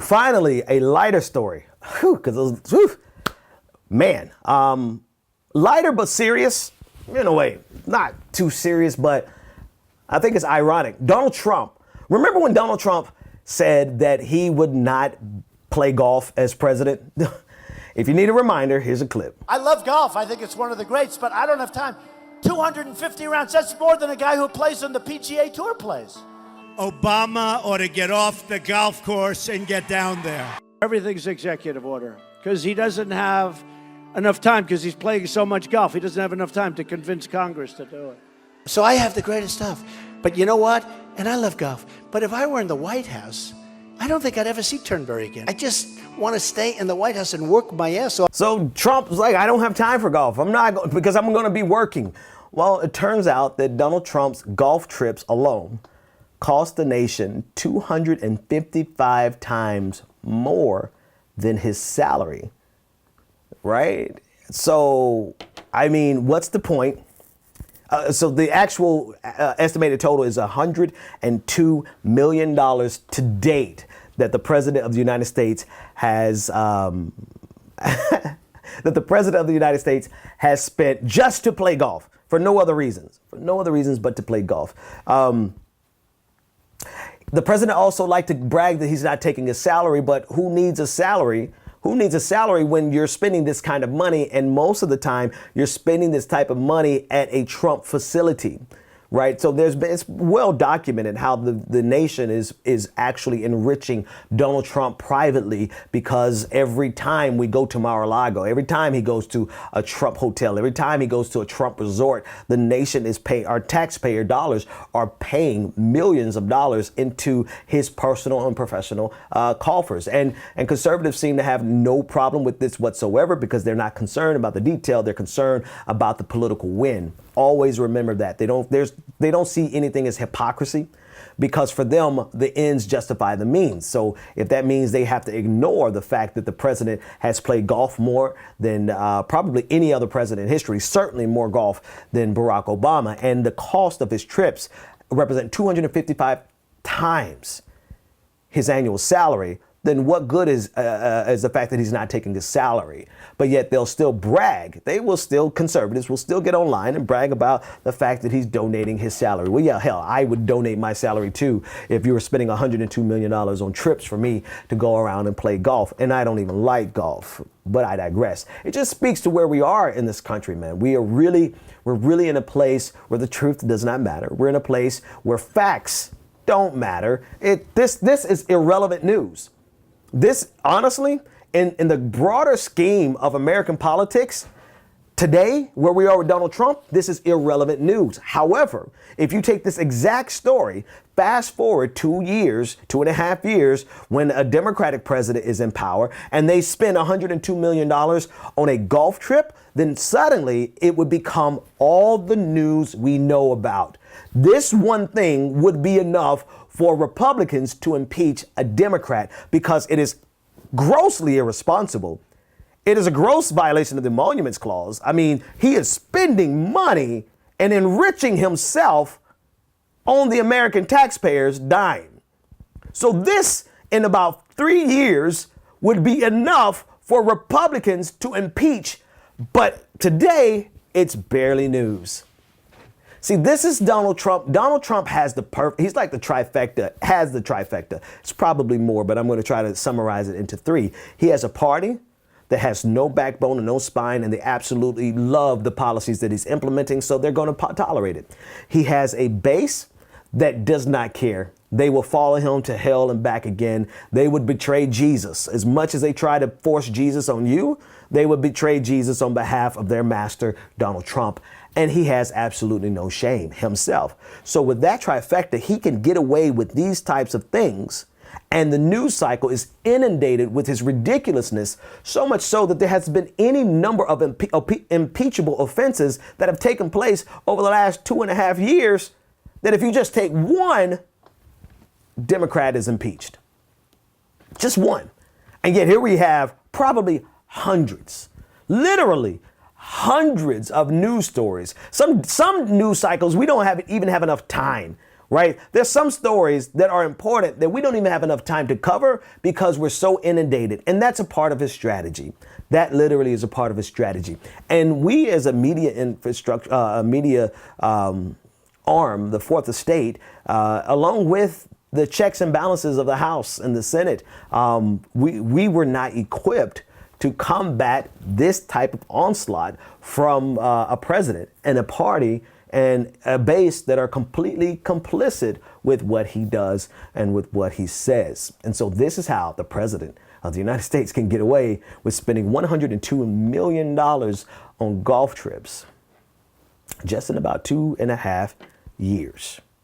Finally, a lighter story. Man, lighter but serious. In a way, not too serious, but I think it's ironic. Donald Trump. Remember when Donald Trump said that he would not play golf as president? If you need a reminder, here's a clip. I love golf. I think it's one of the greats, but I don't have time. 250 rounds, that's more than a guy who plays on the PGA Tour plays. Obama ought to get off the golf course and get down there. Everything's executive order because he doesn't have enough time because he's playing so much golf. He doesn't have enough time to convince Congress to do it. So I have the greatest stuff. But you know what? And I love golf. But if I were in the White House, I don't think I'd ever see Turnberry again. I just want to stay in the White House and work my ass off. So Trump was like, I don't have time for golf. I'm not because I'm going to be working. Well, it turns out that Donald Trump's golf trips alone cost the nation 255 times more than his salary, right? So, I mean, what's the point? So the actual estimated total is $102 million to date that the president of the United States has that the president of the United States has spent just to play golf for no other reasons, but to play golf. The president also liked to brag that he's not taking a salary, but who needs a salary? Who needs a salary when you're spending this kind of money? And most of the time, you're spending this type of money at a Trump facility, right? So it's well documented how the nation is actually enriching Donald Trump privately, because every time we go to Mar-a-Lago, every time he goes to a Trump hotel, every time he goes to a Trump resort, the nation is paying, our taxpayer dollars are paying millions of dollars into his personal and professional coffers. And conservatives seem to have no problem with this whatsoever because they're not concerned about the detail. They're concerned about the political win. Always remember that. They don't see anything as hypocrisy, because for them, the ends justify the means. So if that means they have to ignore the fact that the president has played golf more than probably any other president in history, certainly more golf than Barack Obama, and the cost of his trips represent 255 times his annual salary, then what good is the fact that he's not taking his salary? But yet they'll still brag. Conservatives will still get online and brag about the fact that he's donating his salary. Well, yeah, hell, I would donate my salary too if you were spending $102 million on trips for me to go around and play golf. And I don't even like golf, but I digress. It just speaks to where we are in this country, man. We're really in a place where the truth does not matter. We're in a place where facts don't matter. This is irrelevant news. This, honestly, in the broader scheme of American politics, today, where we are with Donald Trump, this is irrelevant news. However, if you take this exact story, fast forward 2.5 years, when a Democratic president is in power and they spend $102 million on a golf trip, then suddenly it would become all the news we know about. This one thing would be enough for Republicans to impeach a Democrat, because it is grossly irresponsible. It is a gross violation of the Emoluments Clause. I mean, he is spending money and enriching himself on the American taxpayers' dime. So this, in about 3 years, would be enough for Republicans to impeach. But today, it's barely news. See, this is Donald Trump. Donald Trump has he's like the trifecta, has the trifecta. It's probably more, but I'm going to try to summarize it into 3. He has a party that has no backbone and no spine, and they absolutely love the policies that he's implementing, so they're going to tolerate it. He has a base that does not care. They will follow him to hell and back again. They would betray Jesus. As much as they try to force Jesus on you, they would betray Jesus on behalf of their master, Donald Trump. And he has absolutely no shame himself. So with that trifecta, he can get away with these types of things. And the news cycle is inundated with his ridiculousness, so much so that there has been any number of impeachable offenses that have taken place over the last 2.5 years, that if you just take one, Democrat is impeached. Just one. And yet here we have probably hundreds, literally hundreds of news stories. Some news cycles, we don't even have enough time. right? There's some stories that are important that we don't even have enough time to cover because we're so inundated. And that's a part of his strategy. That literally is a part of his strategy. And we as a media infrastructure, arm, the fourth estate, along with the checks and balances of the House and the Senate, we were not equipped to combat this type of onslaught from a president and a party and a base that are completely complicit with what he does and with what he says. And so this is how the president of the United States can get away with spending $102 million on golf trips just in about 2.5 years.